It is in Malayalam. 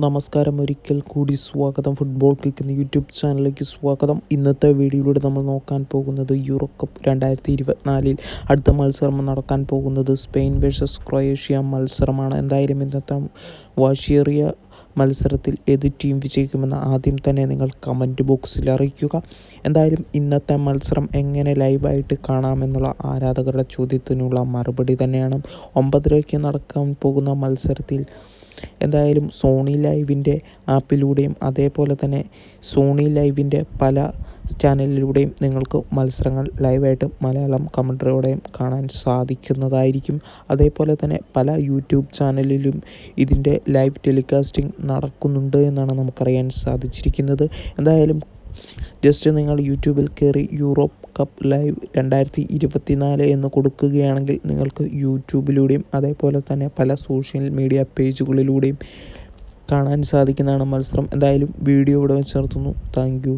നമസ്കാരം, ഒരിക്കൽ കൂടി സ്വാഗതം. ഫുട്ബോൾ കിക്ക് എന്ന യൂട്യൂബ് ചാനലിലേക്ക് സ്വാഗതം. ഇന്നത്തെ വീഡിയോയിലൂടെ നമ്മൾ നോക്കാൻ പോകുന്നത് യൂറോ കപ്പ് 2024 അടുത്ത മത്സരം നടക്കാൻ പോകുന്നത് സ്പെയിൻ വേഴ്സസ് ക്രൊയേഷ്യ മത്സരമാണ്. എന്തായാലും ഇന്നത്തെ വാശിയേറിയ മത്സരത്തിൽ ഏത് ടീം വിജയിക്കുമെന്ന് ആദ്യം തന്നെ നിങ്ങൾ കമൻറ്റ് ബോക്സിൽ അറിയിക്കുക. എന്തായാലും ഇന്നത്തെ മത്സരം എങ്ങനെ ലൈവായിട്ട് കാണാമെന്നുള്ള ആരാധകരുടെ ചോദ്യത്തിനുള്ള മറുപടി തന്നെയാണ്. 9:30 നടക്കാൻ പോകുന്ന മത്സരത്തിൽ എന്തായാലും സോണി ലൈവിൻ്റെ ആപ്പിലൂടെയും അതേപോലെ തന്നെ സോണി ലൈവിൻ്റെ പല ചാനലിലൂടെയും നിങ്ങൾക്ക് മത്സരങ്ങൾ ലൈവായിട്ട് മലയാളം കമൻട്രിയോടെയും കാണാൻ സാധിക്കുന്നതായിരിക്കും. അതേപോലെ തന്നെ പല യൂട്യൂബ് ചാനലിലും ഇതിൻ്റെ ലൈവ് ടെലികാസ്റ്റിംഗ് നടക്കുന്നുണ്ട് എന്നാണ് നമുക്കറിയാൻ സാധിച്ചിരിക്കുന്നത്. എന്തായാലും ജസ്റ്റ് നിങ്ങൾ യൂട്യൂബിൽ കയറി യൂറോപ്പ് കപ്പ് ലൈവ് 2024 എന്ന് കൊടുക്കുകയാണെങ്കിൽ നിങ്ങൾക്ക് യൂട്യൂബിലൂടെയും അതേപോലെ തന്നെ പല സോഷ്യൽ മീഡിയ പേജുകളിലൂടെയും കാണാൻ സാധിക്കുന്നതാണ് മത്സരം. എന്തായാലും വീഡിയോ ഇവിടെ വെച്ച് നിർത്തുന്നു. Thank you.